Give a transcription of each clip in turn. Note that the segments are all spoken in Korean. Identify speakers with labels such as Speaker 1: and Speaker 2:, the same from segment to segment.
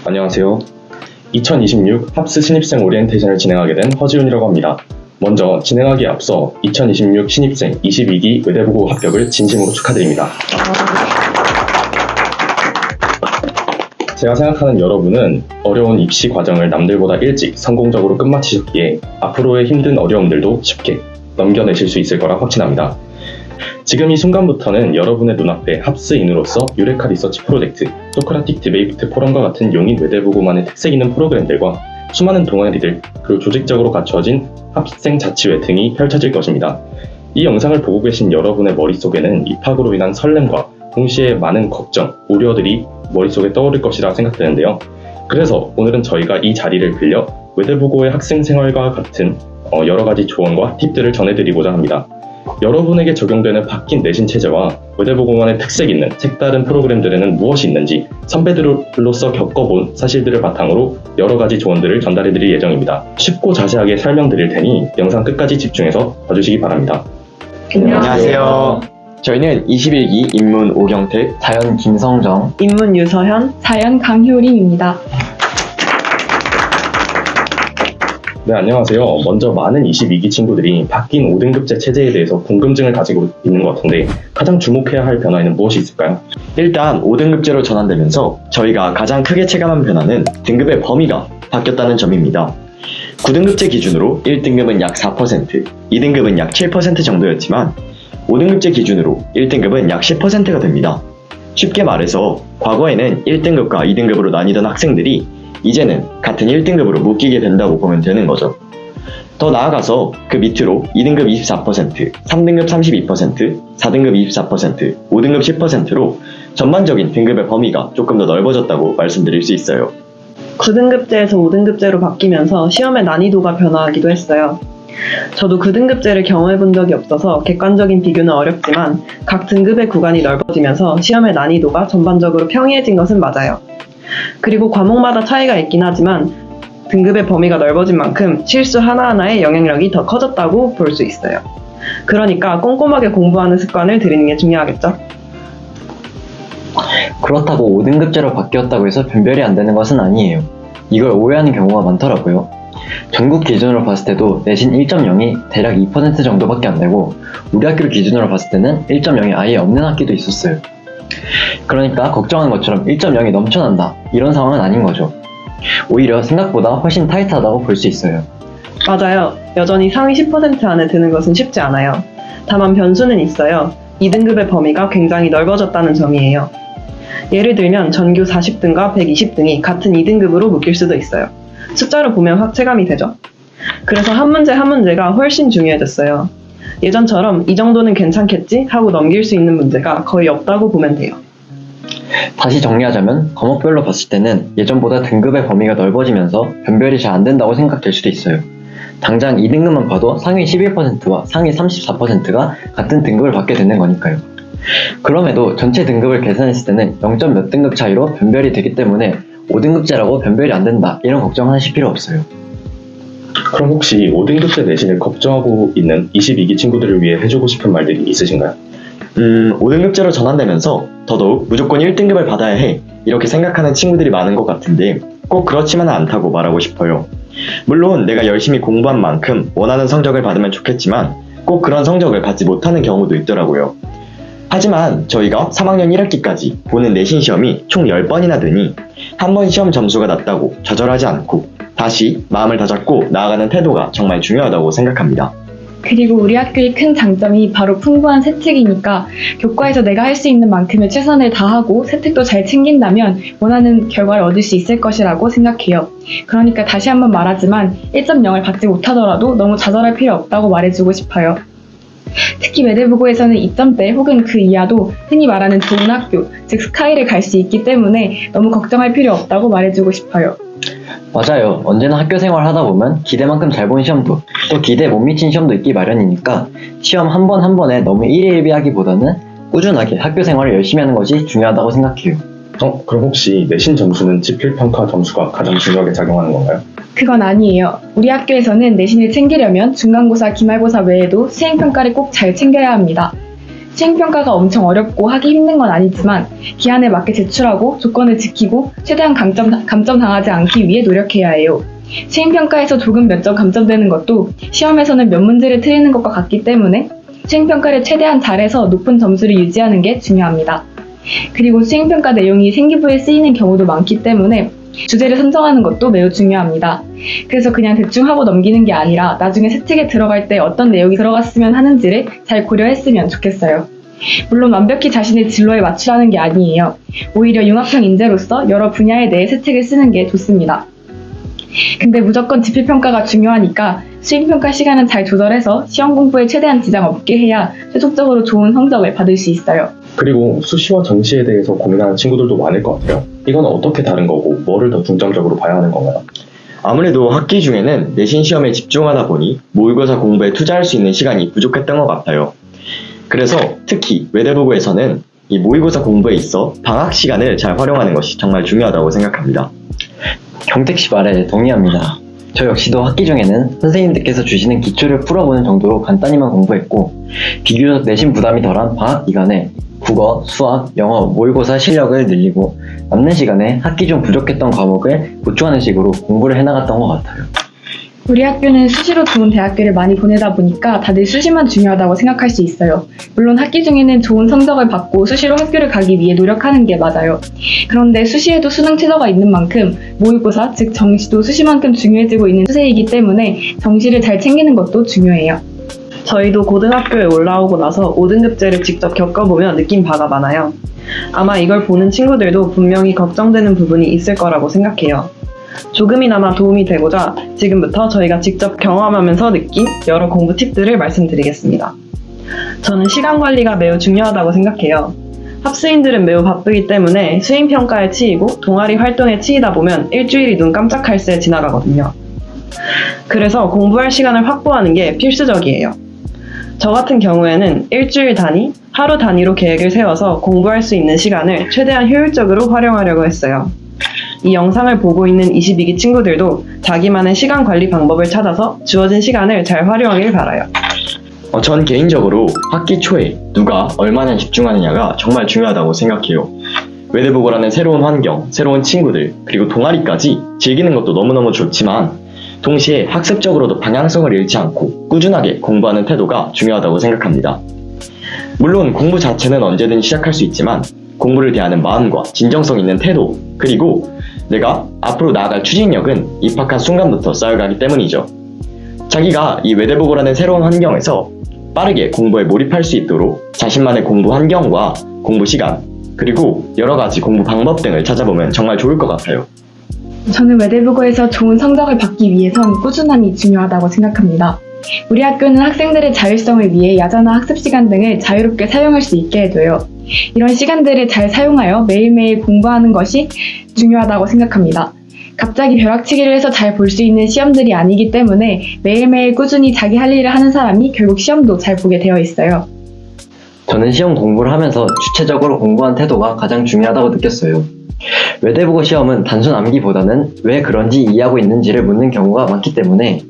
Speaker 1: 안녕하세요. 2026 합스 신입생 오리엔테이션을 진행하게 된 허지훈이라고 합니다. 먼저 진행하기에 앞서 2026 신입생 22기 외대부고 합격을 진심으로 축하드립니다. 제가 생각하는 여러분은 어려운 입시 과정을 남들보다 일찍 성공적으로 끝마치셨기에 앞으로의 힘든 어려움들도 쉽게 넘겨내실 수 있을 거라 확신합니다. 지금 이 순간부터는 여러분의 눈앞에 합스인으로서 유레카 리서치 프로젝트, 소크라틱 디베이트 포럼과 같은 용인 외대부고만의 특색 있는 프로그램들과 수많은 동아리들, 그리고 조직적으로 갖춰진 학생 자치회 등이 펼쳐질 것입니다. 이 영상을 보고 계신 여러분의 머릿속에는 입학으로 인한 설렘과 동시에 많은 걱정, 우려들이 머릿속에 떠오를 것이라 생각되는데요. 그래서 오늘은 저희가 이 자리를 빌려 외대부고의 학생 생활과 같은 여러 가지 조언과 팁들을 전해드리고자 합니다. 여러분에게 적용되는 바뀐 내신 체제와 외대부고만의 특색 있는 색다른 프로그램들에는 무엇이 있는지 선배들로서 겪어본 사실들을 바탕으로 여러 가지 조언들을 전달해드릴 예정입니다. 쉽고 자세하게 설명드릴 테니 영상 끝까지 집중해서 봐주시기 바랍니다.
Speaker 2: 안녕하세요. 저희는 21기 인문 오경택,
Speaker 3: 자연 김성정,
Speaker 4: 인문 유서현,
Speaker 5: 자연 강효림입니다.
Speaker 1: 네, 안녕하세요. 먼저 많은 22기 친구들이 바뀐 5등급제 체제에 대해서 궁금증을 가지고 있는 것 같은데 가장 주목해야 할 변화에는 무엇이 있을까요?
Speaker 2: 일단 5등급제로 전환되면서 저희가 가장 크게 체감한 변화는 등급의 범위가 바뀌었다는 점입니다. 9등급제 기준으로 1등급은 약 4%, 2등급은 약 7% 정도였지만 5등급제 기준으로 1등급은 약 10%가 됩니다. 쉽게 말해서 과거에는 1등급과 2등급으로 나뉘던 학생들이 이제는 같은 1등급으로 묶이게 된다고 보면 되는 거죠. 더 나아가서 그 밑으로 2등급 24%, 3등급 32%, 4등급 24%, 5등급 10%로 전반적인 등급의 범위가 조금 더 넓어졌다고 말씀드릴 수 있어요.
Speaker 4: 9등급제에서 5등급제로 바뀌면서 시험의 난이도가 변화하기도 했어요. 저도 9등급제를 경험해 본 적이 없어서 객관적인 비교는 어렵지만 각 등급의 구간이 넓어지면서 시험의 난이도가 전반적으로 평이해진 것은 맞아요. 그리고 과목마다 차이가 있긴 하지만 등급의 범위가 넓어진 만큼 실수 하나하나의 영향력이 더 커졌다고 볼 수 있어요. 그러니까 꼼꼼하게 공부하는 습관을 들이는 게 중요하겠죠?
Speaker 3: 그렇다고 5등급제로 바뀌었다고 해서 변별이 안 되는 것은 아니에요. 이걸 오해하는 경우가 많더라고요. 전국 기준으로 봤을 때도 내신 1.0이 대략 2% 정도밖에 안 되고 우리 학교를 기준으로 봤을 때는 1.0이 아예 없는 학기도 있었어요. 그러니까 걱정한 것처럼 1.0이 넘쳐난다 이런 상황은 아닌 거죠. 오히려 생각보다 훨씬 타이트하다고 볼 수 있어요.
Speaker 4: 맞아요. 여전히 상위 10% 안에 드는 것은 쉽지 않아요. 다만 변수는 있어요. 2등급의 범위가 굉장히 넓어졌다는 점이에요. 예를 들면 전교 40등과 120등이 같은 2등급으로 묶일 수도 있어요. 숫자로 보면 확 체감이 되죠. 그래서 한 문제 한 문제가 훨씬 중요해졌어요. 예전처럼 이 정도는 괜찮겠지 하고 넘길 수 있는 문제가 거의 없다고 보면 돼요.
Speaker 3: 다시 정리하자면 과목별로 봤을 때는 예전보다 등급의 범위가 넓어지면서 변별이 잘 안 된다고 생각될 수도 있어요. 당장 2등급만 봐도 상위 11%와 상위 34%가 같은 등급을 받게 되는 거니까요. 그럼에도 전체 등급을 계산했을 때는 0점 몇 등급 차이로 변별이 되기 때문에 5등급제라고 변별이 안 된다 이런 걱정하실 필요 없어요.
Speaker 1: 그럼 혹시 5등급제 내신을 걱정하고 있는 22기 친구들을 위해 해주고 싶은 말들이 있으신가요?
Speaker 2: 5등급제로 전환되면서 더더욱 무조건 1등급을 받아야 해 이렇게 생각하는 친구들이 많은 것 같은데 꼭 그렇지만은 않다고 말하고 싶어요. 물론 내가 열심히 공부한 만큼 원하는 성적을 받으면 좋겠지만 꼭 그런 성적을 받지 못하는 경우도 있더라고요. 하지만 저희가 3학년 1학기까지 보는 내신 시험이 총 10번이나 되니 한 번 시험 점수가 낮다고 좌절하지 않고 다시 마음을 다잡고 나아가는 태도가 정말 중요하다고 생각합니다.
Speaker 5: 그리고 우리 학교의 큰 장점이 바로 풍부한 세특이니까 교과에서 내가 할 수 있는 만큼의 최선을 다하고 세특도 잘 챙긴다면 원하는 결과를 얻을 수 있을 것이라고 생각해요. 그러니까 다시 한번 말하지만 1.0을 받지 못하더라도 너무 좌절할 필요 없다고 말해주고 싶어요. 특히 외대부고에서는 2점대 혹은 그 이하도 흔히 말하는 좋은 학교, 즉 스카이를 갈 수 있기 때문에 너무 걱정할 필요 없다고 말해주고 싶어요.
Speaker 3: 맞아요. 언제나 학교 생활 하다 보면 기대만큼 잘 본 시험도 또 기대에 못 미친 시험도 있기 마련이니까 시험 한 번 한 번에 너무 일희일비하기보다는 꾸준하게 학교 생활을 열심히 하는 것이 중요하다고 생각해요.
Speaker 1: 그럼 혹시 내신 점수는 지필평가 점수가 가장 중요하게 작용하는 건가요?
Speaker 5: 그건 아니에요. 우리 학교에서는 내신을 챙기려면 중간고사, 기말고사 외에도 수행평가를 꼭 잘 챙겨야 합니다. 수행평가가 엄청 어렵고 하기 힘든 건 아니지만 기한에 맞게 제출하고 조건을 지키고 최대한 감점당하지 않기 위해 노력해야 해요. 수행평가에서 조금 몇 점 감점되는 것도 시험에서는 몇 문제를 틀리는 것과 같기 때문에 수행평가를 최대한 잘해서 높은 점수를 유지하는 게 중요합니다. 그리고 수행평가 내용이 생기부에 쓰이는 경우도 많기 때문에 주제를 선정하는 것도 매우 중요합니다. 그래서 그냥 대충 하고 넘기는 게 아니라 나중에 세특에 들어갈 때 어떤 내용이 들어갔으면 하는지를 잘 고려했으면 좋겠어요. 물론 완벽히 자신의 진로에 맞추라는 게 아니에요. 오히려 융합형 인재로서 여러 분야에 대해 세특을 쓰는 게 좋습니다. 근데 무조건 지필평가가 중요하니까 수행평가 시간은 잘 조절해서 시험 공부에 최대한 지장 없게 해야 최종적으로 좋은 성적을 받을 수 있어요.
Speaker 1: 그리고 수시와 정시에 대해서 고민하는 친구들도 많을 것 같아요. 이건 어떻게 다른 거고 뭐를 더 중점적으로 봐야 하는 건가요?
Speaker 2: 아무래도 학기 중에는 내신 시험에 집중하다 보니 모의고사 공부에 투자할 수 있는 시간이 부족했던 것 같아요. 그래서 특히 외대부고에서는 이 모의고사 공부에 있어 방학 시간을 잘 활용하는 것이 정말 중요하다고 생각합니다.
Speaker 3: 경택 씨 말에 동의합니다. 저 역시도 학기 중에는 선생님들께서 주시는 기초를 풀어보는 정도로 간단히만 공부했고 비교적 내신 부담이 덜한 방학 기간에 국어, 수학, 영어, 모의고사 실력을 늘리고 남는 시간에 학기 중 부족했던 과목을 보충하는 식으로 공부를 해나갔던 것 같아요.
Speaker 5: 우리 학교는 수시로 좋은 대학교를 많이 보내다 보니까 다들 수시만 중요하다고 생각할 수 있어요. 물론 학기 중에는 좋은 성적을 받고 수시로 학교를 가기 위해 노력하는 게 맞아요. 그런데 수시에도 수능 최저가 있는 만큼 모의고사, 즉 정시도 수시만큼 중요해지고 있는 추세이기 때문에 정시를 잘 챙기는 것도 중요해요.
Speaker 4: 저희도 고등학교에 올라오고 나서 5등급제를 직접 겪어보며 느낀 바가 많아요. 아마 이걸 보는 친구들도 분명히 걱정되는 부분이 있을 거라고 생각해요. 조금이나마 도움이 되고자 지금부터 저희가 직접 경험하면서 느낀 여러 공부 팁들을 말씀드리겠습니다. 저는 시간 관리가 매우 중요하다고 생각해요. 학생들은 매우 바쁘기 때문에 수행평가에 치이고 동아리 활동에 치이다 보면 일주일이 눈 깜짝할 새 지나가거든요. 그래서 공부할 시간을 확보하는 게 필수적이에요. 저 같은 경우에는 일주일 단위, 하루 단위로 계획을 세워서 공부할 수 있는 시간을 최대한 효율적으로 활용하려고 했어요. 이 영상을 보고 있는 22기 친구들도 자기만의 시간 관리 방법을 찾아서 주어진 시간을 잘 활용하길 바라요.
Speaker 2: 전 개인적으로 학기 초에 누가 얼마나 집중하느냐가 정말 중요하다고 생각해요. 외대부고라는 새로운 환경, 새로운 친구들, 그리고 동아리까지 즐기는 것도 너무너무 좋지만 동시에 학습적으로도 방향성을 잃지 않고 꾸준하게 공부하는 태도가 중요하다고 생각합니다. 물론 공부 자체는 언제든 시작할 수 있지만 공부를 대하는 마음과 진정성 있는 태도, 그리고 내가 앞으로 나아갈 추진력은 입학한 순간부터 쌓여가기 때문이죠. 자기가 이 외대부고라는 새로운 환경에서 빠르게 공부에 몰입할 수 있도록 자신만의 공부 환경과 공부 시간, 그리고 여러 가지 공부 방법 등을 찾아보면 정말 좋을 것 같아요.
Speaker 5: 저는 외대부고에서 좋은 성적을 받기 위해선 꾸준함이 중요하다고 생각합니다. 우리 학교는 학생들의 자율성을 위해 야자나 학습 시간 등을 자유롭게 사용할 수 있게 해줘요. 이런 시간들을 잘 사용하여 매일매일 공부하는 것이 중요하다고 생각합니다. 갑자기 벼락치기를 해서 잘 볼 수 있는 시험들이 아니기 때문에 매일매일 꾸준히 자기 할 일을 하는 사람이 결국 시험도 잘 보게 되어 있어요.
Speaker 3: 저는 시험 공부를 하면서 주체적으로 공부한 태도가 가장 중요하다고 느꼈어요. 외대부고 시험은 단순 암기보다는 왜 그런지 이해하고 있는지를 묻는 경우가 많기 때문에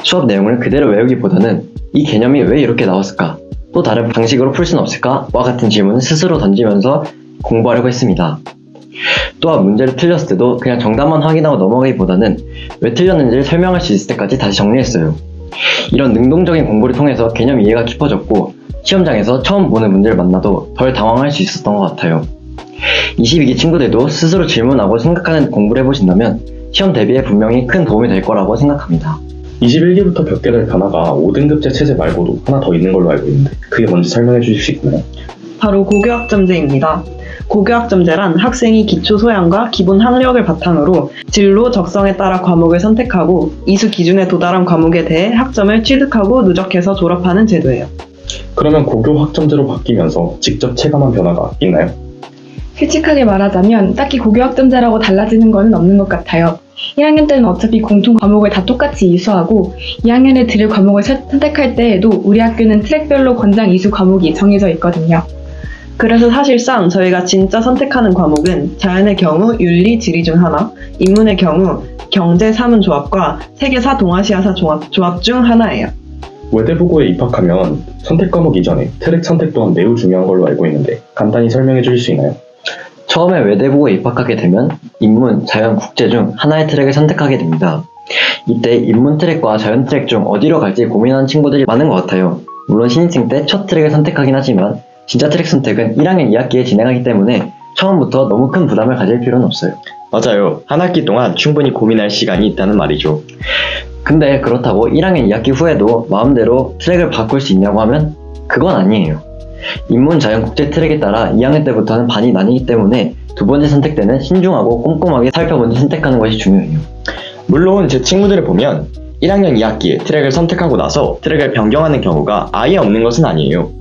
Speaker 3: 수업 내용을 그대로 외우기보다는 이 개념이 왜 이렇게 나왔을까? 또 다른 방식으로 풀 수는 없을까? 와 같은 질문을 스스로 던지면서 공부하려고 했습니다. 또한 문제를 틀렸을 때도 그냥 정답만 확인하고 넘어가기보다는 왜 틀렸는지를 설명할 수 있을 때까지 다시 정리했어요. 이런 능동적인 공부를 통해서 개념 이해가 깊어졌고 시험장에서 처음 보는 문제를 만나도 덜 당황할 수 있었던 것 같아요. 22기 친구들도 스스로 질문하고 생각하는 공부를 해보신다면 시험 대비에 분명히 큰 도움이 될 거라고 생각합니다.
Speaker 1: 21기부터 겪게 될 변화가 5등급제 체제 말고도 하나 더 있는 걸로 알고 있는데 그게 뭔지 설명해 주실 수 있나요?
Speaker 4: 바로 고교학점제입니다. 고교학점제란 학생이 기초 소양과 기본 학력을 바탕으로 진로 적성에 따라 과목을 선택하고 이수 기준에 도달한 과목에 대해 학점을 취득하고 누적해서 졸업하는 제도예요.
Speaker 1: 그러면 고교 학점제로 바뀌면서 직접 체감한 변화가 있나요?
Speaker 5: 솔직하게 말하자면 딱히 고교학점제라고 달라지는 것은 없는 것 같아요. 1학년 때는 어차피 공통 과목을 다 똑같이 이수하고 2학년에 들을 과목을 선택할 때에도 우리 학교는 트랙별로 권장 이수 과목이 정해져 있거든요.
Speaker 4: 그래서 사실상 저희가 진짜 선택하는 과목은 자연의 경우 윤리, 지리 중 하나, 인문의 경우 경제, 사문 조합과 세계사, 동아시아사 조합 중 하나예요.
Speaker 1: 외대부고에 입학하면 선택 과목 이전에 트랙 선택 또한 매우 중요한 걸로 알고 있는데 간단히 설명해 주실 수 있나요?
Speaker 3: 처음에 외대부고에 입학하게 되면 인문, 자연, 국제 중 하나의 트랙을 선택하게 됩니다. 이때 인문 트랙과 자연 트랙 중 어디로 갈지 고민하는 친구들이 많은 것 같아요. 물론 신입생 때 첫 트랙을 선택하긴 하지만 진짜 트랙 선택은 1학년 2학기에 진행하기 때문에 처음부터 너무 큰 부담을 가질 필요는 없어요.
Speaker 2: 맞아요. 한 학기 동안 충분히 고민할 시간이 있다는 말이죠.
Speaker 3: 근데 그렇다고 1학년 2학기 후에도 마음대로 트랙을 바꿀 수 있냐고 하면 그건 아니에요. 인문, 자연, 국제 트랙에 따라 2학년 때부터는 반이 나뉘기 때문에 두 번째 선택 때는 신중하고 꼼꼼하게 살펴보니 선택하는 것이 중요해요.
Speaker 2: 물론 제 친구들을 보면 1학년 2학기에 트랙을 선택하고 나서 트랙을 변경하는 경우가 아예 없는 것은 아니에요.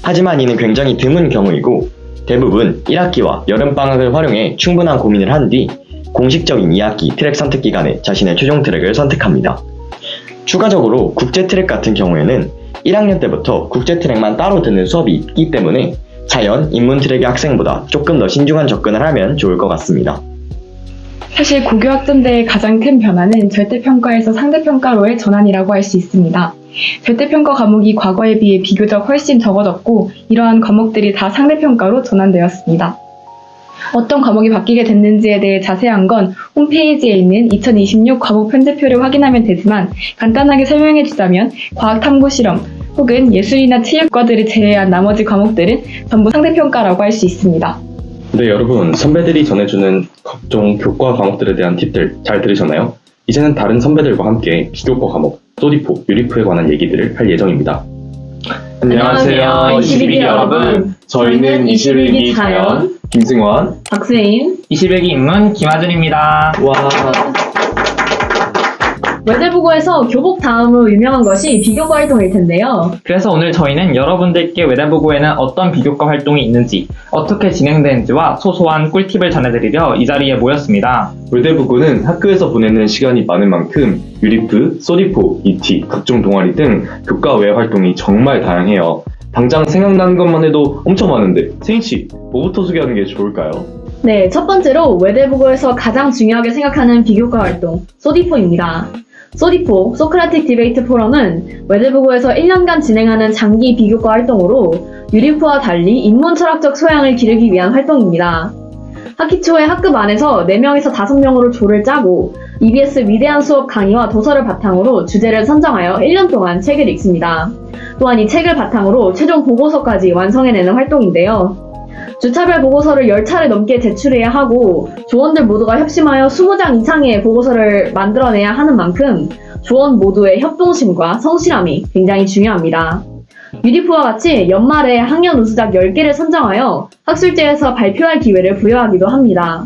Speaker 2: 하지만 이는 굉장히 드문 경우이고 대부분 1학기와 여름방학을 활용해 충분한 고민을 한 뒤 공식적인 2학기 트랙 선택 기간에 자신의 최종 트랙을 선택합니다. 추가적으로 국제 트랙 같은 경우에는 1학년 때부터 국제 트랙만 따로 듣는 수업이 있기 때문에 자연, 인문 트랙의 학생보다 조금 더 신중한 접근을 하면 좋을 것 같습니다.
Speaker 5: 사실 고교학점대의 가장 큰 변화는 절대평가에서 상대평가로의 전환이라고 할 수 있습니다. 절대평가 과목이 과거에 비해 비교적 훨씬 적어졌고 이러한 과목들이 다 상대평가로 전환되었습니다. 어떤 과목이 바뀌게 됐는지에 대해 자세한 건 홈페이지에 있는 2026 과목 편제표를 확인하면 되지만 간단하게 설명해 주자면 과학탐구 실험 혹은 예술이나 체육과들을 제외한 나머지 과목들은 전부 상대평가라고 할 수 있습니다.
Speaker 1: 네, 여러분, 선배들이 전해주는 각종 교과 과목들에 대한 팁들 잘 들으셨나요? 이제는 다른 선배들과 함께 비교과 과목, 소디포, 유리프에 관한 얘기들을 할 예정입니다.
Speaker 6: 안녕하세요, 21기 여러분. 저희는 21기 자연,
Speaker 7: 김승원,
Speaker 6: 박세인,
Speaker 7: 21기 인문 김하준입니다.
Speaker 2: 와,
Speaker 6: 외대부고에서 교복 다음으로 유명한 것이 비교과 활동일 텐데요.
Speaker 7: 그래서 오늘 저희는 여러분들께 외대부고에는 어떤 비교과 활동이 있는지, 어떻게 진행되는지와 소소한 꿀팁을 전해드리려 이 자리에 모였습니다.
Speaker 1: 외대부고는 학교에서 보내는 시간이 많은 만큼 유리프, 소디포, ET, 각종 동아리 등 교과 외 활동이 정말 다양해요. 당장 생각나는 것만 해도 엄청 많은데 세인씨, 뭐부터 소개하는 게 좋을까요?
Speaker 6: 네, 첫 번째로 외대부고에서 가장 중요하게 생각하는 비교과 활동, 소디포입니다. 소디포, 소크라틱 디베이트 포럼은 외대부고에서 1년간 진행하는 장기 비교과 활동으로 유리프와 달리 인문 철학적 소양을 기르기 위한 활동입니다. 학기 초에 학급 안에서 4명에서 5명으로 조를 짜고 EBS 위대한 수업 강의와 도서를 바탕으로 주제를 선정하여 1년 동안 책을 읽습니다. 또한 이 책을 바탕으로 최종 보고서까지 완성해내는 활동인데요. 주차별 보고서를 10차례 넘게 제출해야 하고 조원들 모두가 협심하여 20장 이상의 보고서를 만들어내야 하는 만큼 조원 모두의 협동심과 성실함이 굉장히 중요합니다. 유리프와 같이 연말에 학년 우수작 10개를 선정하여 학술제에서 발표할 기회를 부여하기도 합니다.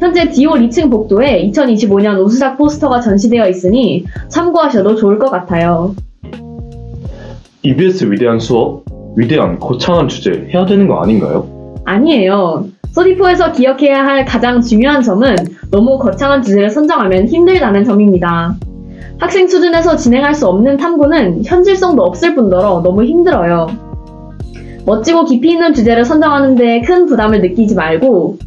Speaker 6: 현재 디올 2층 복도에 2025년 우수작 포스터가 전시되어 있으니 참고하셔도 좋을 것 같아요.
Speaker 1: EBS 위대한 수업? 위대한 거창한 주제 해야 되는 거 아닌가요?
Speaker 6: 아니에요. 소디포에서 기억해야 할 가장 중요한 점은 너무 거창한 주제를 선정하면 힘들다는 점입니다. 학생 수준에서 진행할 수 없는 탐구는 현실성도 없을 뿐더러 너무 힘들어요. 멋지고 깊이 있는 주제를 선정하는데 큰 부담을 느끼지 말고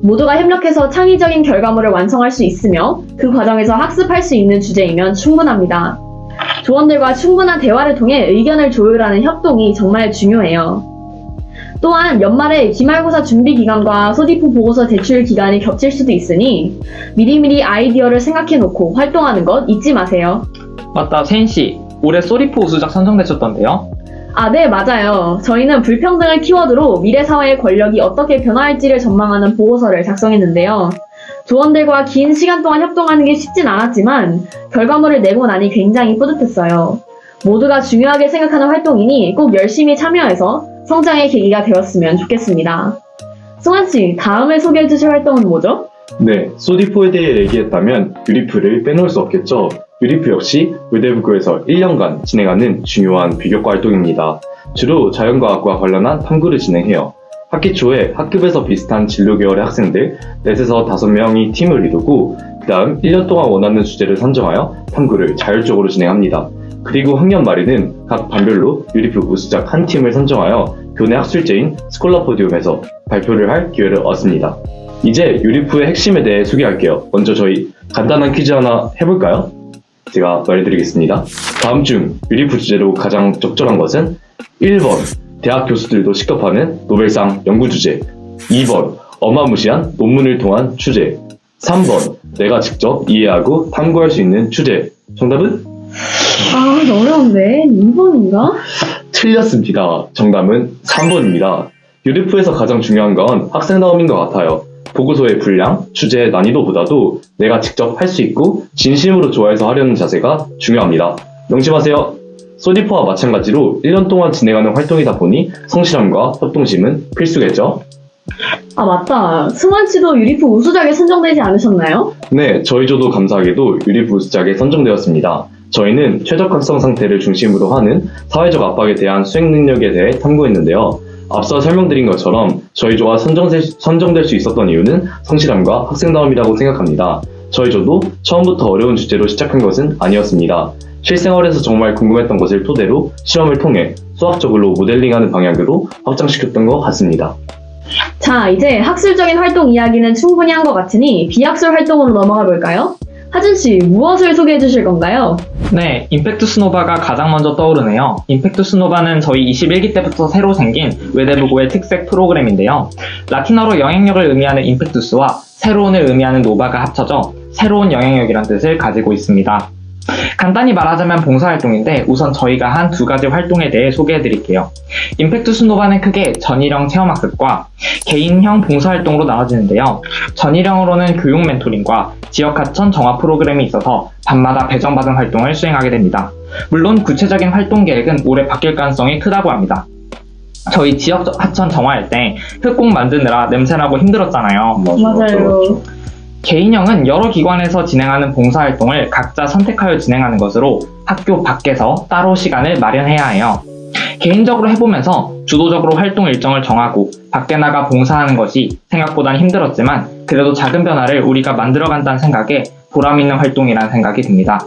Speaker 6: 모두가 협력해서 창의적인 결과물을 완성할 수 있으며 그 과정에서 학습할 수 있는 주제이면 충분합니다. 조원들과 충분한 대화를 통해 의견을 조율하는 협동이 정말 중요해요. 또한 연말에 기말고사 준비 기간과 소디포 보고서 제출 기간이 겹칠 수도 있으니 미리미리 아이디어를 생각해놓고 활동하는 것 잊지 마세요.
Speaker 7: 맞다, 세인씨. 올해 소리포 우수작 선정되셨던데요?
Speaker 6: 아, 네, 맞아요. 저희는 불평등을 키워드로 미래 사회의 권력이 어떻게 변화할지를 전망하는 보고서를 작성했는데요. 조원들과 긴 시간 동안 협동하는 게 쉽진 않았지만 결과물을 내고 나니 굉장히 뿌듯했어요. 모두가 중요하게 생각하는 활동이니 꼭 열심히 참여해서 성장의 계기가 되었으면 좋겠습니다. 승환씨, 다음에 소개해 주실 활동은 뭐죠?
Speaker 1: 네, 소디포에 대해 얘기했다면 유리프를 빼놓을 수 없겠죠. 유리프 역시 외대부고에서 1년간 진행하는 중요한 비교과 활동입니다. 주로 자연과학과 관련한 탐구를 진행해요. 학기 초에 학급에서 비슷한 진로 계열의 학생들 4에서 5명이 팀을 이루고 그 다음 1년 동안 원하는 주제를 선정하여 탐구를 자율적으로 진행합니다. 그리고 학년 말에는 각 반별로 유리프 우수작 한 팀을 선정하여 교내 학술제인 스콜라포디움에서 발표를 할 기회를 얻습니다. 이제 유리프의 핵심에 대해 소개할게요. 먼저 저희 간단한 퀴즈 하나 해볼까요? 제가 말해드리겠습니다. 다음 중 유리프 주제로 가장 적절한 것은 1번 대학 교수들도 식겁하는 노벨상 연구 주제, 2번 어마무시한 논문을 통한 취재, 3번 내가 직접 이해하고 탐구할 수 있는 취재. 정답은?
Speaker 6: 아, 어려운데. 2번인가?
Speaker 1: 틀렸습니다. 정답은 3번입니다. 유리프에서 가장 중요한 건 학생다움인 것 같아요. 보고서의 분량, 주제의 난이도보다도 내가 직접 할 수 있고 진심으로 좋아해서 하려는 자세가 중요합니다. 명심하세요. 소디포와 마찬가지로 1년 동안 진행하는 활동이다 보니 성실함과 협동심은 필수겠죠?
Speaker 6: 아, 맞다. 승환 씨도 유리프 우수작에 선정되지 않으셨나요?
Speaker 1: 네, 저희 조도 감사하게도 유리프 우수작에 선정되었습니다. 저희는 최적학성 상태를 중심으로 하는 사회적 압박에 대한 수행 능력에 대해 탐구했는데요. 앞서 설명드린 것처럼 저희 조가 선정될 수 있었던 이유는 성실함과 학생다움이라고 생각합니다. 저희 조도 처음부터 어려운 주제로 시작한 것은 아니었습니다. 실생활에서 정말 궁금했던 것을 토대로 시험을 통해 수학적으로 모델링하는 방향으로 확장시켰던 것 같습니다.
Speaker 6: 자, 이제 학술적인 활동 이야기는 충분히 한 것 같으니 비학술 활동으로 넘어가 볼까요? 하준 씨, 무엇을 소개해 주실 건가요?
Speaker 7: 네, 임팩트 스노바가 가장 먼저 떠오르네요. 임팩트 스노바는 저희 21기 때부터 새로 생긴 외대부고의 특색 프로그램인데요. 라틴어로 영향력을 의미하는 임팩투스와 새로운을 의미하는 노바가 합쳐져 새로운 영향력이란 뜻을 가지고 있습니다. 간단히 말하자면 봉사활동인데 우선 저희가 한 두 가지 활동에 대해 소개해드릴게요. 임팩트 스노바는 크게 전일형 체험학습과 개인형 봉사활동으로 나눠지는데요. 전일형으로는 교육 멘토링과 지역하천 정화 프로그램이 있어서 밤마다 배정받은 활동을 수행하게 됩니다. 물론 구체적인 활동 계획은 올해 바뀔 가능성이 크다고 합니다. 저희 지역 하천 정화할 때 흙곡 만드느라 냄새나고 힘들었잖아요.
Speaker 6: 맞아요.
Speaker 7: 개인형은 여러 기관에서 진행하는 봉사활동을 각자 선택하여 진행하는 것으로 학교 밖에서 따로 시간을 마련해야 해요. 개인적으로 해보면서 주도적으로 활동 일정을 정하고 밖에 나가 봉사하는 것이 생각보단 힘들었지만 그래도 작은 변화를 우리가 만들어간다는 생각에 보람있는 활동이라는 생각이 듭니다.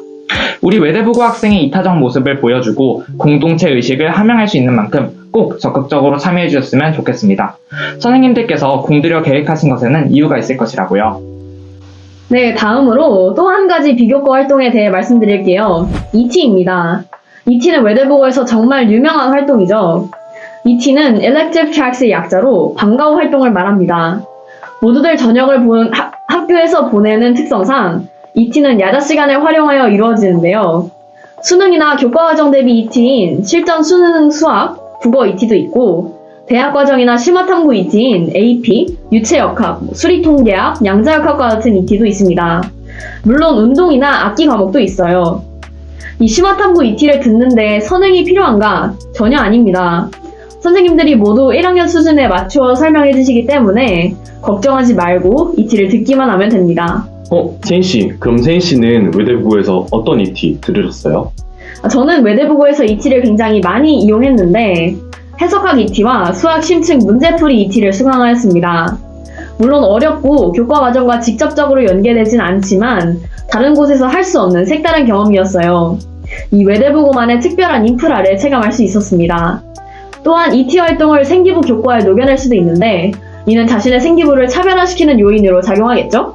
Speaker 7: 우리 외대부고 학생의 이타적 모습을 보여주고 공동체 의식을 함양할 수 있는 만큼 꼭 적극적으로 참여해 주셨으면 좋겠습니다. 선생님들께서 공들여 계획하신 것에는 이유가 있을 것이라고요.
Speaker 6: 네, 다음으로 또 한 가지 비교과 활동에 대해 말씀드릴게요. ET입니다. ET는 외대부고에서 정말 유명한 활동이죠. ET는 Elective Tracks의 약자로 방과 후 활동을 말합니다. 모두들 저녁을 학교에서 보내는 특성상 ET는 야자 시간을 활용하여 이루어지는데요. 수능이나 교과과정 대비 ET인 실전 수능 수학, 국어 ET도 있고 대학과정이나 심화탐구 ET인 AP, 유체역학, 수리통계학, 양자역학과 같은 ET도 있습니다. 물론 운동이나 악기 과목도 있어요. 이 심화탐구 ET를 듣는데 선행이 필요한가? 전혀 아닙니다. 선생님들이 모두 1학년 수준에 맞추어 설명해 주시기 때문에 걱정하지 말고 ET를 듣기만 하면 됩니다.
Speaker 1: 세인씨, 그럼 세인씨는 외대부고에서 어떤 ET 들으셨어요?
Speaker 6: 저는 외대부고에서 ET를 굉장히 많이 이용했는데 해석학 ET와 수학 심층 문제풀이 ET를 수강하였습니다. 물론 어렵고 교과 과정과 직접적으로 연계되진 않지만 다른 곳에서 할 수 없는 색다른 경험이었어요. 이 외대부고만의 특별한 인프라를 체감할 수 있었습니다. 또한 ET 활동을 생기부 교과에 녹여낼 수도 있는데 이는 자신의 생기부를 차별화시키는 요인으로 작용하겠죠?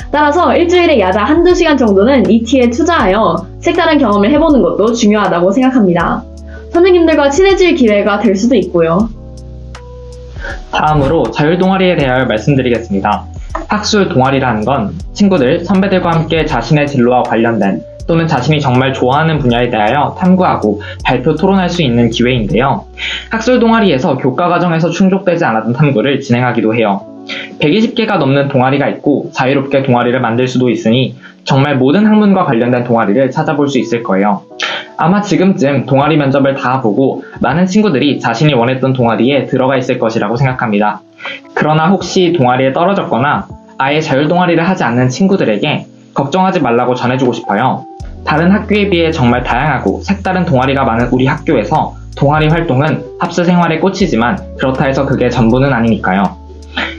Speaker 6: 따라서 일주일에 야자 한두 시간 정도는 ET에 투자하여 색다른 경험을 해보는 것도 중요하다고 생각합니다. 선생님들과 친해질 기회가 될 수도 있고요.
Speaker 7: 다음으로 자율동아리에 대하여 말씀드리겠습니다. 학술 동아리라는 건 친구들, 선배들과 함께 자신의 진로와 관련된 또는 자신이 정말 좋아하는 분야에 대하여 탐구하고 발표 토론할 수 있는 기회인데요. 학술 동아리에서 교과 과정에서 충족되지 않았던 탐구를 진행하기도 해요. 120개가 넘는 동아리가 있고 자유롭게 동아리를 만들 수도 있으니 정말 모든 학문과 관련된 동아리를 찾아볼 수 있을 거예요. 아마 지금쯤 동아리 면접을 다 보고 많은 친구들이 자신이 원했던 동아리에 들어가 있을 것이라고 생각합니다. 그러나 혹시 동아리에 떨어졌거나 아예 자율 동아리를 하지 않는 친구들에게 걱정하지 말라고 전해주고 싶어요. 다른 학교에 비해 정말 다양하고 색다른 동아리가 많은 우리 학교에서 동아리 활동은 합수 생활의 꽃이지만 그렇다 해서 그게 전부는 아니니까요.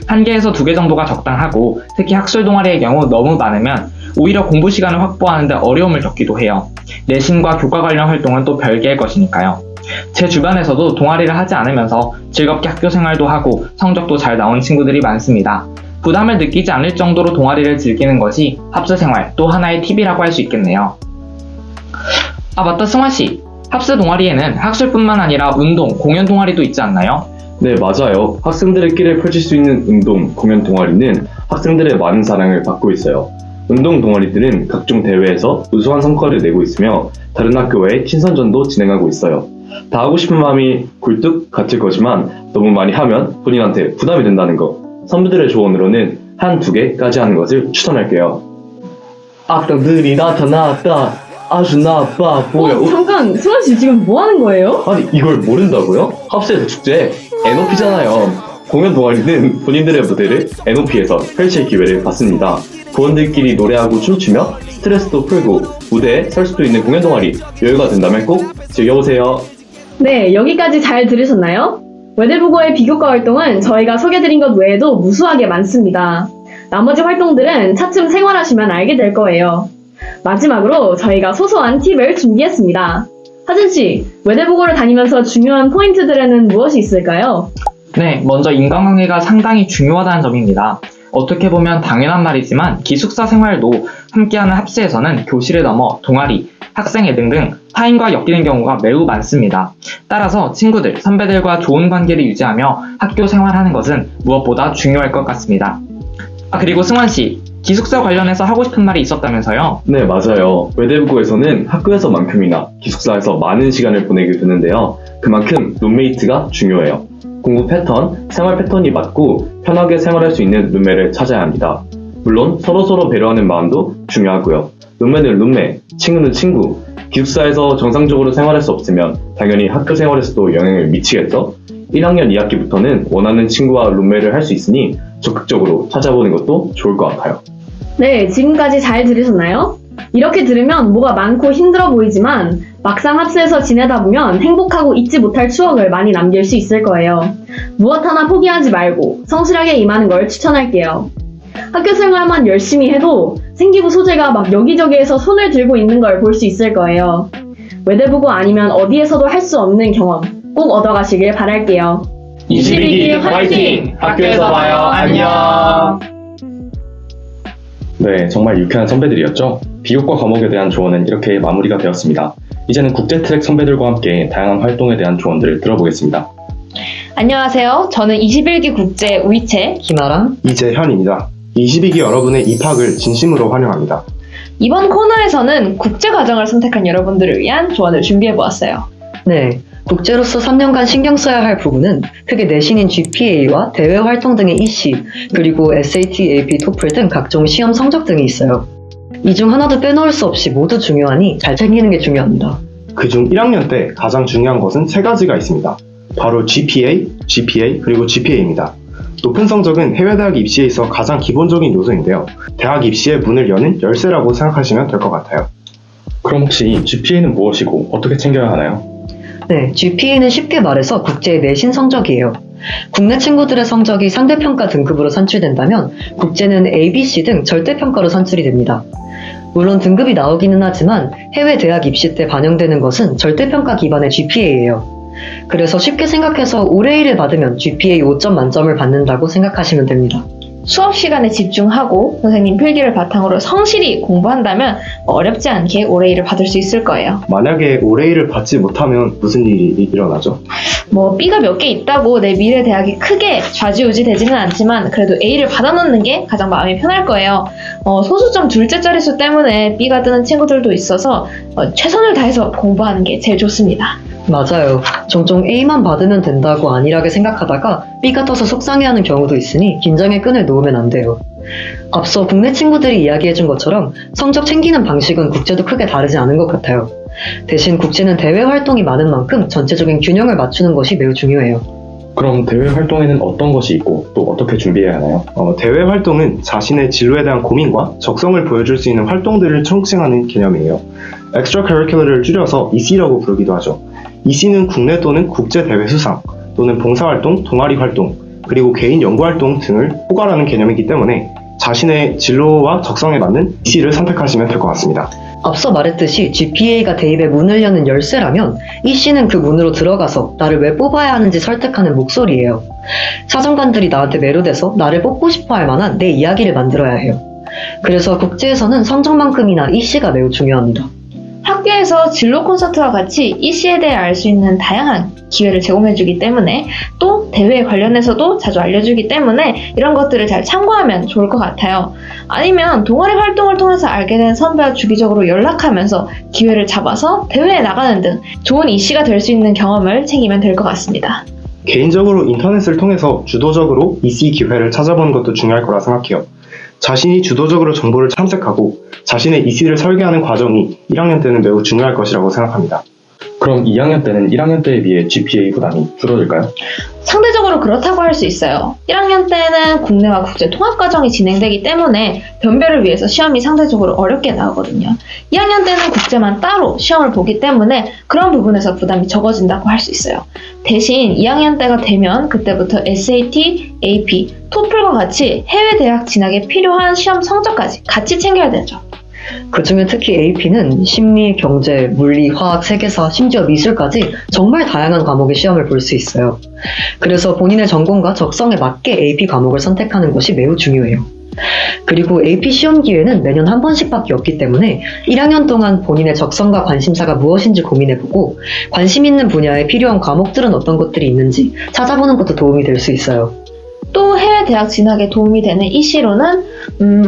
Speaker 7: 1개에서 2개 정도가 적당하고 특히 학술 동아리의 경우 너무 많으면 오히려 공부 시간을 확보하는데 어려움을 겪기도 해요. 내신과 교과 관련 활동은 또 별개의 것이니까요. 제 주변에서도 동아리를 하지 않으면서 즐겁게 학교 생활도 하고 성적도 잘 나온 친구들이 많습니다. 부담을 느끼지 않을 정도로 동아리를 즐기는 것이 합수 생활 또 하나의 팁이라고 할 수 있겠네요. 아, 맞다, 승환씨. 합스 동아리에는 학술뿐만 아니라 운동, 공연 동아리도 있지 않나요?
Speaker 1: 네, 맞아요. 학생들끼리 펼칠 수 있는 운동, 공연 동아리는 학생들의 많은 사랑을 받고 있어요. 운동 동아리들은 각종 대회에서 우수한 성과를 내고 있으며 다른 학교 외에 친선전도 진행하고 있어요. 다 하고 싶은 마음이 굴뚝 같을 거지만 너무 많이 하면 본인한테 부담이 된다는 거. 선배들의 조언으로는 한 2개까지 하는 것을 추천할게요.
Speaker 2: 악당들이 나타났다. 아주 나빠 보여.
Speaker 6: 잠깐, 승환 씨 지금 뭐 하는 거예요?
Speaker 1: 아니, 이걸 모른다고요? 합세 축제 NOP잖아요. 공연 동아리는 본인들의 무대를 NOP에서 펼칠 기회를 받습니다. 부원들끼리 노래하고 춤추며 스트레스도 풀고 무대에 설 수도 있는 공연 동아리, 여유가 된다면 꼭 즐겨보세요.
Speaker 6: 네, 여기까지 잘 들으셨나요? 외대부고의 비교과 활동은 저희가 소개드린 것 외에도 무수하게 많습니다. 나머지 활동들은 차츰 생활하시면 알게 될 거예요. 마지막으로 저희가 소소한 팁을 준비했습니다. 하진씨, 외대부고를 다니면서 중요한 포인트들에는 무엇이 있을까요?
Speaker 7: 네, 먼저 인간관계가 상당히 중요하다는 점입니다. 어떻게 보면 당연한 말이지만 기숙사 생활도 함께하는 합시에서는 교실을 넘어 동아리, 학생회 등등 타인과 엮이는 경우가 매우 많습니다. 따라서 친구들, 선배들과 좋은 관계를 유지하며 학교 생활하는 것은 무엇보다 중요할 것 같습니다. 아, 그리고 승환씨, 기숙사 관련해서 하고 싶은 말이 있었다면서요?
Speaker 1: 네, 맞아요. 외대부고에서는 학교에서만큼이나 기숙사에서 많은 시간을 보내게 되는데요. 그만큼 룸메이트가 중요해요. 공부 패턴, 생활 패턴이 맞고 편하게 생활할 수 있는 룸메를 찾아야 합니다. 물론 서로서로 배려하는 마음도 중요하고요. 룸메는 룸메, 친구는 친구. 기숙사에서 정상적으로 생활할 수 없으면 당연히 학교 생활에서도 영향을 미치겠죠? 1학년 2학기부터는 원하는 친구와 룸메를 할 수 있으니 적극적으로 찾아보는 것도 좋을 것 같아요.
Speaker 6: 네, 지금까지 잘 들으셨나요? 이렇게 들으면 뭐가 많고 힘들어 보이지만 막상 합수해서 지내다 보면 행복하고 잊지 못할 추억을 많이 남길 수 있을 거예요. 무엇 하나 포기하지 말고 성실하게 임하는 걸 추천할게요. 학교 생활만 열심히 해도 생기부 소재가 막 여기저기에서 손을 들고 있는 걸 볼 수 있을 거예요. 외대부고 아니면 어디에서도 할 수 없는 경험 꼭 얻어가시길 바랄게요.
Speaker 7: 22기 화이팅! 학교에서 봐요. 안녕!
Speaker 1: 네, 정말 유쾌한 선배들이었죠? 비교과 과목에 대한 조언은 이렇게 마무리가 되었습니다. 이제는 국제 트랙 선배들과 함께 다양한 활동에 대한 조언들을 들어보겠습니다.
Speaker 8: 안녕하세요. 저는 21기 국제 우이체
Speaker 3: 김아랑
Speaker 9: 이재현입니다. 22기 여러분의 입학을 진심으로 환영합니다.
Speaker 8: 이번 코너에서는 국제과정을 선택한 여러분들을 위한 조언을 준비해보았어요.
Speaker 3: 네, 국제로서 3년간 신경 써야 할 부분은 크게 내신인 GPA와 대외 활동 등의 EC, 그리고 SAT, AP, TOEFL 등 각종 시험 성적 등이 있어요. 이 중 하나도 빼놓을 수 없이 모두 중요하니 잘 챙기는 게 중요합니다.
Speaker 9: 그중 1학년 때 가장 중요한 것은 3가지가 있습니다. 바로 GPA, GPA, 그리고 GPA입니다. 높은 성적은 해외대학 입시에 있어 가장 기본적인 요소인데요. 대학 입시의 문을 여는 열쇠라고 생각하시면 될 것 같아요.
Speaker 1: 그럼 혹시 GPA는 무엇이고 어떻게 챙겨야 하나요?
Speaker 3: 네, GPA는 쉽게 말해서 국제의 내신 성적이에요. 국내 친구들의 성적이 상대평가 등급으로 산출된다면 국제는 A, B, C 등 절대평가로 산출이 됩니다. 물론 등급이 나오기는 하지만 해외 대학 입시 때 반영되는 것은 절대평가 기반의 GPA예요. 그래서 쉽게 생각해서 올해 1을 받으면 GPA 5점 만점을 받는다고 생각하시면 됩니다.
Speaker 8: 수업 시간에 집중하고 선생님 필기를 바탕으로 성실히 공부한다면 어렵지 않게 올해 1을 받을 수 있을 거예요.
Speaker 9: 만약에 올해 1을 받지 못하면 무슨 일이 일어나죠?
Speaker 8: 뭐 B가 몇 개 있다고 내 미래 대학이 크게 좌지우지 되지는 않지만 그래도 A를 받아놓는 게 가장 마음이 편할 거예요. 소수점 둘째 자릿수 때문에 B가 뜨는 친구들도 있어서 최선을 다해서 공부하는 게 제일 좋습니다.
Speaker 3: 맞아요. 종종 A만 받으면 된다고 안일하게 생각하다가 B가 떠서 속상해하는 경우도 있으니 긴장의 끈을 놓으면 안 돼요. 앞서 국내 친구들이 이야기해준 것처럼 성적 챙기는 방식은 국제도 크게 다르지 않은 것 같아요. 대신 국제는 대외 활동이 많은 만큼 전체적인 균형을 맞추는 것이 매우 중요해요.
Speaker 1: 그럼 대외 활동에는 어떤 것이 있고 또 어떻게 준비해야 하나요?
Speaker 9: 대외 활동은 자신의 진로에 대한 고민과 적성을 보여줄 수 있는 활동들을 총칭하는 개념이에요. Extracurricular를 줄여서 EC라고 부르기도 하죠. EC는 국내 또는 국제 대회 수상, 또는 봉사활동, 동아리 활동, 그리고 개인 연구활동 등을 포괄하는 개념이기 때문에 자신의 진로와 적성에 맞는 EC를 선택하시면 될 것 같습니다.
Speaker 3: 앞서 말했듯이 GPA가 대입의 문을 여는 열쇠라면 EC는 그 문으로 들어가서 나를 왜 뽑아야 하는지 설득하는 목소리예요. 사정관들이 나한테 매료돼서 나를 뽑고 싶어 할 만한 내 이야기를 만들어야 해요. 그래서 국제에서는 성적만큼이나 EC가 매우 중요합니다.
Speaker 8: 학교에서 진로 콘서트와 같이 EC에 대해 알 수 있는 다양한 기회를 제공해주기 때문에 또 대회에 관련해서도 자주 알려주기 때문에 이런 것들을 잘 참고하면 좋을 것 같아요. 아니면 동아리 활동을 통해서 알게 된 선배와 주기적으로 연락하면서 기회를 잡아서 대회에 나가는 등 좋은 EC가 될 수 있는 경험을 챙기면 될 것 같습니다.
Speaker 9: 개인적으로 인터넷을 통해서 주도적으로 EC 기회를 찾아보는 것도 중요할 거라 생각해요. 자신이 주도적으로 정보를 탐색하고 자신의 EC를 설계하는 과정이 1학년 때는 매우 중요할 것이라고 생각합니다.
Speaker 1: 그럼 2학년 때는 1학년 때에 비해 GPA 부담이 줄어들까요?
Speaker 8: 상대적으로 그렇다고 할 수 있어요. 1학년 때는 국내와 국제 통합 과정이 진행되기 때문에 변별을 위해서 시험이 상대적으로 어렵게 나오거든요. 2학년 때는 국제만 따로 시험을 보기 때문에 그런 부분에서 부담이 적어진다고 할 수 있어요. 대신 2학년 때가 되면 그때부터 SAT, AP, 토플과 같이 해외 대학 진학에 필요한 시험 성적까지 같이 챙겨야 되죠.
Speaker 10: 그중에 특히 AP는 심리, 경제, 물리, 화학, 세계사, 심지어 미술까지 정말 다양한 과목의 시험을 볼 수 있어요. 그래서 본인의 전공과 적성에 맞게 AP 과목을 선택하는 것이 매우 중요해요. 그리고 AP 시험 기회는 매년 한 번씩밖에 없기 때문에 1학년 동안 본인의 적성과 관심사가 무엇인지 고민해보고 관심 있는 분야에 필요한 과목들은 어떤 것들이 있는지 찾아보는 것도 도움이 될 수 있어요.
Speaker 8: 또 해외 대학 진학에 도움이 되는 EC로는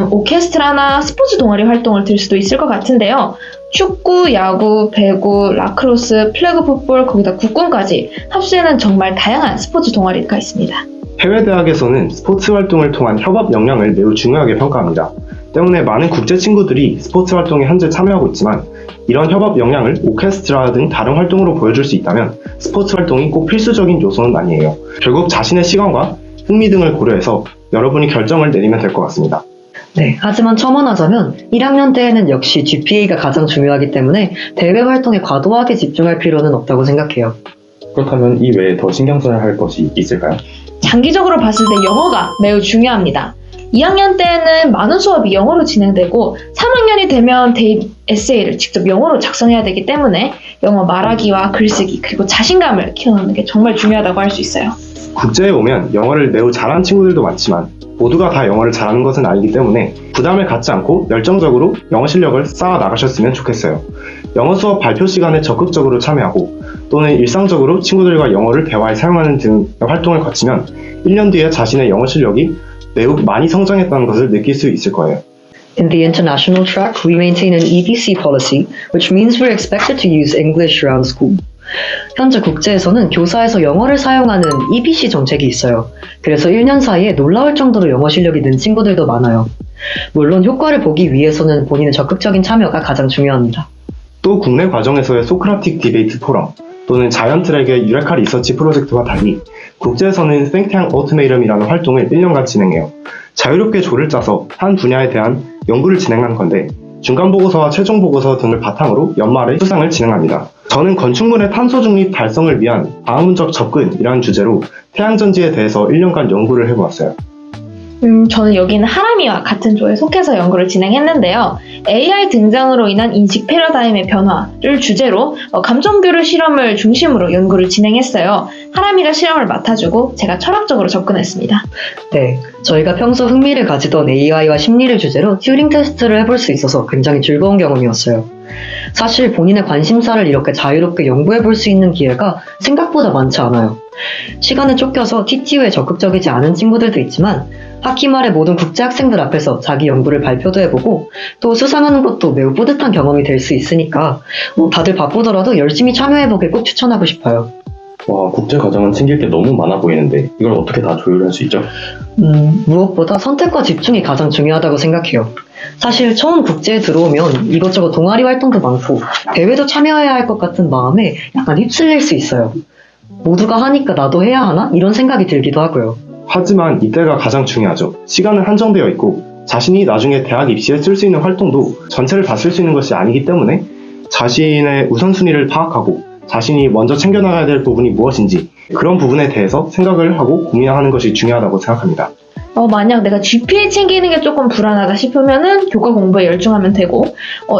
Speaker 8: 오케스트라나 스포츠 동아리 활동을 들 수도 있을 것 같은데요. 축구, 야구, 배구, 라크로스, 플래그 풋볼, 거기다 국군까지 합수에는 정말 다양한 스포츠 동아리가 있습니다.
Speaker 9: 해외 대학에서는 스포츠 활동을 통한 협업 역량을 매우 중요하게 평가합니다. 때문에 많은 국제 친구들이 스포츠 활동에 현재 참여하고 있지만 이런 협업 역량을 오케스트라 등 다른 활동으로 보여줄 수 있다면 스포츠 활동이 꼭 필수적인 요소는 아니에요. 결국 자신의 시간과 흥미 등을 고려해서 여러분이 결정을 내리면 될 것 같습니다.
Speaker 10: 네, 하지만 첨언하자면 1학년 때에는 역시 GPA가 가장 중요하기 때문에 대외 활동에 과도하게 집중할 필요는 없다고 생각해요.
Speaker 1: 그렇다면 이 외에 더 신경 써야 할 것이 있을까요?
Speaker 8: 장기적으로 봤을 때 영어가 매우 중요합니다. 2학년 때는 많은 수업이 영어로 진행되고 3학년이 되면 대입 에세이를 직접 영어로 작성해야 되기 때문에 영어 말하기와 글쓰기 그리고 자신감을 키워놓는 게 정말 중요하다고 할 수 있어요.
Speaker 9: 국제에 오면 영어를 매우 잘하는 친구들도 많지만 모두가 다 영어를 잘하는 것은 아니기 때문에 부담을 갖지 않고 열정적으로 영어 실력을 쌓아 나가셨으면 좋겠어요. 영어 수업 발표 시간에 적극적으로 참여하고 또는 일상적으로 친구들과 영어를 대화에 사용하는 등 활동을 거치면 1년 뒤에 자신의 영어 실력이 매우 많이 성장했다는 것을 느낄 수 있을 거예요.
Speaker 10: In the international track, we maintain an EBC policy, which means we're expected to use English around school. 현재 국제에서는 교사에서 영어를 사용하는 EBC 정책이 있어요. 그래서 1년 사이에 놀라울 정도로 영어 실력이 는 친구들도 많아요. 물론 효과를 보기 위해서는 본인의 적극적인 참여가 가장 중요합니다.
Speaker 9: 또 국내 과정에서의 소크라틱 디베이트 포럼 또는 자이언트랙의 유레카 리서치 프로젝트와 달리 국제에서는 Thinktank Ultimatum이라는 활동을 1년간 진행해요. 자유롭게 조를 짜서 한 분야에 대한 연구를 진행한 건데 중간 보고서와 최종 보고서 등을 바탕으로 연말에 수상을 진행합니다. 저는 건축물의 탄소 중립 달성을 위한 다문적 접근이라는 주제로 태양전지에 대해서 1년간 연구를 해보았어요.
Speaker 8: 저는 여기는 하람이와 같은 조에 속해서 연구를 진행했는데요. AI 등장으로 인한 인식 패러다임의 변화를 주제로 감정교류 실험을 중심으로 연구를 진행했어요. 하람이가 실험을 맡아주고 제가 철학적으로 접근했습니다.
Speaker 10: 네, 저희가 평소 흥미를 가지던 AI와 심리를 주제로 튜링 테스트를 해볼 수 있어서 굉장히 즐거운 경험이었어요. 사실 본인의 관심사를 이렇게 자유롭게 연구해볼 수 있는 기회가 생각보다 많지 않아요. 시간에 쫓겨서 TTU에 적극적이지 않은 친구들도 있지만 학기 말에 모든 국제학생들 앞에서 자기 연구를 발표도 해보고 또 수상하는 것도 매우 뿌듯한 경험이 될 수 있으니까 다들 바쁘더라도 열심히 참여해보길 꼭 추천하고 싶어요.
Speaker 1: 와, 국제 과정은 챙길 게 너무 많아 보이는데 이걸 어떻게 다 조율할 수 있죠?
Speaker 10: 무엇보다 선택과 집중이 가장 중요하다고 생각해요. 사실 처음 국제에 들어오면 이것저것 동아리 활동도 많고 대회도 참여해야 할 것 같은 마음에 약간 휩쓸릴 수 있어요. 모두가 하니까 나도 해야 하나? 이런 생각이 들기도 하고요.
Speaker 9: 하지만 이때가 가장 중요하죠. 시간은 한정되어 있고 자신이 나중에 대학 입시에 쓸 수 있는 활동도 전체를 다 쓸 수 있는 것이 아니기 때문에 자신의 우선순위를 파악하고 자신이 먼저 챙겨나가야 될 부분이 무엇인지 그런 부분에 대해서 생각을 하고 고민하는 것이 중요하다고 생각합니다.
Speaker 8: 만약 내가 GPA 챙기는 게 조금 불안하다 싶으면은 교과 공부에 열중하면 되고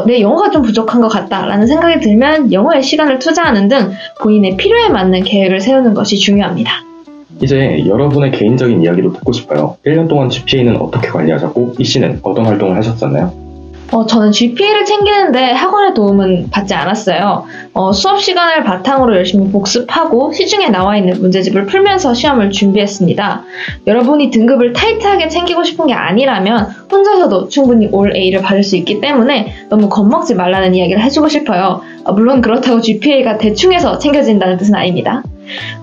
Speaker 8: 내 영어가 좀 부족한 것 같다라는 생각이 들면 영어에 시간을 투자하는 등 본인의 필요에 맞는 계획을 세우는 것이 중요합니다.
Speaker 1: 이제 여러분의 개인적인 이야기도 듣고 싶어요. 1년 동안 GPA는 어떻게 관리하셨고 EC는 어떤 활동을 하셨었나요?
Speaker 8: 저는 GPA를 챙기는데 학원의 도움은 받지 않았어요. 수업 시간을 바탕으로 열심히 복습하고 시중에 나와 있는 문제집을 풀면서 시험을 준비했습니다. 여러분이 등급을 타이트하게 챙기고 싶은 게 아니라면 혼자서도 충분히 올 A를 받을 수 있기 때문에 너무 겁먹지 말라는 이야기를 해주고 싶어요. 물론 그렇다고 GPA가 대충 해서 챙겨진다는 뜻은 아닙니다.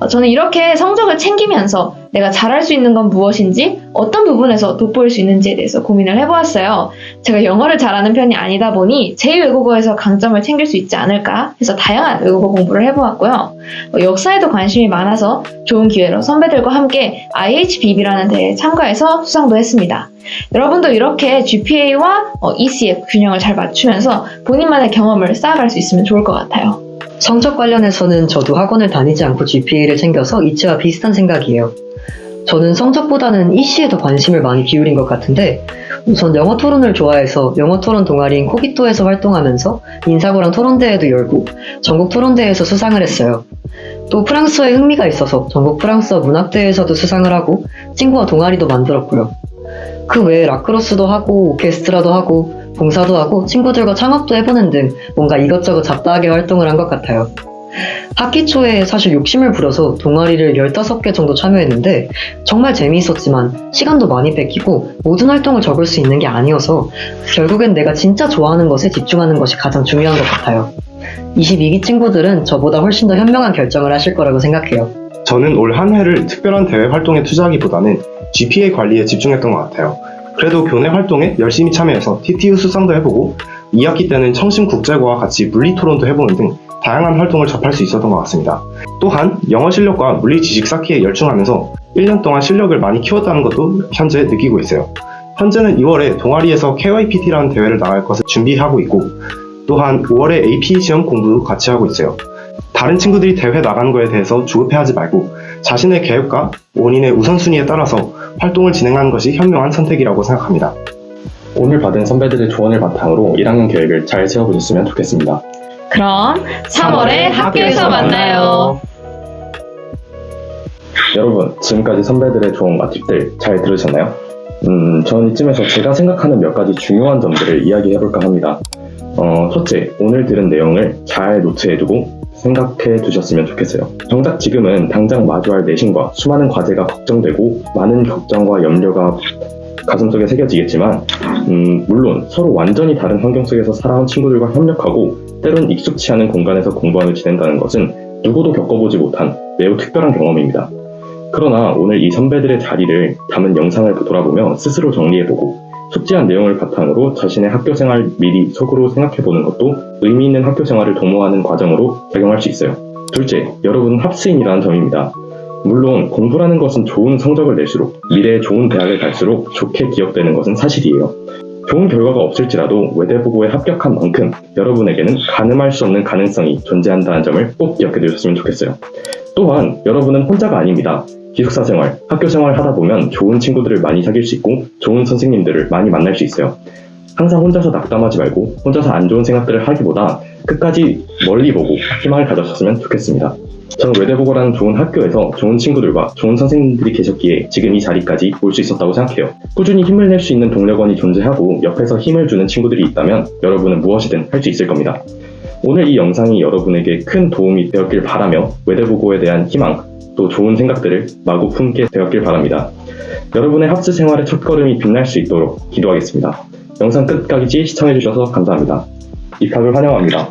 Speaker 8: 저는 이렇게 성적을 챙기면서 내가 잘할 수 있는 건 무엇인지, 어떤 부분에서 돋보일 수 있는지에 대해서 고민을 해보았어요. 제가 영어를 잘하는 편이 아니다 보니 제2외국어에서 강점을 챙길 수 있지 않을까 해서 다양한 외국어 공부를 해보았고요. 역사에도 관심이 많아서 좋은 기회로 선배들과 함께 IHBB라는 대회에 참가해서 수상도 했습니다. 여러분도 이렇게 GPA와 EC의 균형을 잘 맞추면서 본인만의 경험을 쌓아갈 수 있으면 좋을 것 같아요.
Speaker 10: 성적 관련해서는 저도 학원을 다니지 않고 GPA를 챙겨서 이치와 비슷한 생각이에요. 저는 성적보다는 EC에 더 관심을 많이 기울인 것 같은데, 우선 영어 토론을 좋아해서 영어 토론 동아리인 코기토에서 활동하면서 인사고랑 토론대회도 열고 전국 토론대회에서 수상을 했어요. 또 프랑스어에 흥미가 있어서 전국 프랑스어 문학대회에서도 수상을 하고 친구와 동아리도 만들었고요. 그 외에 라크로스도 하고 오케스트라도 하고 봉사도 하고 친구들과 창업도 해보는 등 뭔가 이것저것 잡다하게 활동을 한 것 같아요. 학기 초에 사실 욕심을 부려서 동아리를 15개 정도 참여했는데 정말 재미있었지만 시간도 많이 뺏기고 모든 활동을 적을 수 있는 게 아니어서 결국엔 내가 진짜 좋아하는 것에 집중하는 것이 가장 중요한 것 같아요. 22기 친구들은 저보다 훨씬 더 현명한 결정을 하실 거라고 생각해요.
Speaker 9: 저는 올 한 해를 특별한 대회 활동에 투자하기보다는 GPA 관리에 집중했던 것 같아요. 그래도 교내 활동에 열심히 참여해서 TTU 수상도 해보고 2학기 때는 청심국제고와 같이 물리토론도 해보는 등 다양한 활동을 접할 수 있었던 것 같습니다. 또한 영어 실력과 물리 지식 쌓기에 열중하면서 1년 동안 실력을 많이 키웠다는 것도 현재 느끼고 있어요. 현재는 2월에 동아리에서 KYPT라는 대회를 나갈 것을 준비하고 있고, 또한 5월에 AP 시험 공부도 같이 하고 있어요. 다른 친구들이 대회 나가는 거에 대해서 조급해하지 말고 자신의 계획과 본인의 우선순위에 따라서 활동을 진행하는 것이 현명한 선택이라고 생각합니다.
Speaker 1: 오늘 받은 선배들의 조언을 바탕으로 1학년 계획을 잘 세워보셨으면 좋겠습니다.
Speaker 8: 그럼 3월에 학교에서 만나요.
Speaker 1: 여러분, 지금까지 선배들의 조언과 팁들 잘 들으셨나요? 저는 이쯤에서 제가 생각하는 몇 가지 중요한 점들을 이야기해볼까 합니다. 첫째, 오늘 들은 내용을 잘 노트해두고 생각해 두셨으면 좋겠어요. 정작 지금은 당장 마주할 내신과 수많은 과제가 걱정되고 많은 걱정과 염려가 가슴속에 새겨지겠지만 물론 서로 완전히 다른 환경 속에서 살아온 친구들과 협력하고 때론 익숙치 않은 공간에서 공부하며 지낸다는 것은 누구도 겪어보지 못한 매우 특별한 경험입니다. 그러나 오늘 이 선배들의 자리를 담은 영상을 돌아보며 스스로 정리해보고 숙지한 내용을 바탕으로 자신의 학교생활 미리 속으로 생각해보는 것도 의미 있는 학교생활을 도모하는 과정으로 작용할 수 있어요. 둘째, 여러분은 합수인이라는 점입니다. 물론 공부라는 것은 좋은 성적을 낼수록 미래에 좋은 대학을 갈수록 좋게 기억되는 것은 사실이에요. 좋은 결과가 없을지라도 외대부고에 합격한 만큼 여러분에게는 가늠할 수 없는 가능성이 존재한다는 점을 꼭 기억해 두셨으면 좋겠어요. 또한 여러분은 혼자가 아닙니다. 기숙사 생활, 학교 생활 하다 보면 좋은 친구들을 많이 사귈 수 있고 좋은 선생님들을 많이 만날 수 있어요. 항상 혼자서 낙담하지 말고 혼자서 안 좋은 생각들을 하기보다 끝까지 멀리 보고 희망을 가졌으면 좋겠습니다. 저는 외대부고라는 좋은 학교에서 좋은 친구들과 좋은 선생님들이 계셨기에 지금 이 자리까지 올 수 있었다고 생각해요. 꾸준히 힘을 낼 수 있는 동력원이 존재하고 옆에서 힘을 주는 친구들이 있다면 여러분은 무엇이든 할 수 있을 겁니다. 오늘 이 영상이 여러분에게 큰 도움이 되었길 바라며 외대부고에 대한 희망, 또 좋은 생각들을 마구 품게 되었길 바랍니다. 여러분의 합수 생활의 첫걸음이 빛날 수 있도록 기도하겠습니다. 영상 끝까지 시청해주셔서 감사합니다. 입학을 환영합니다.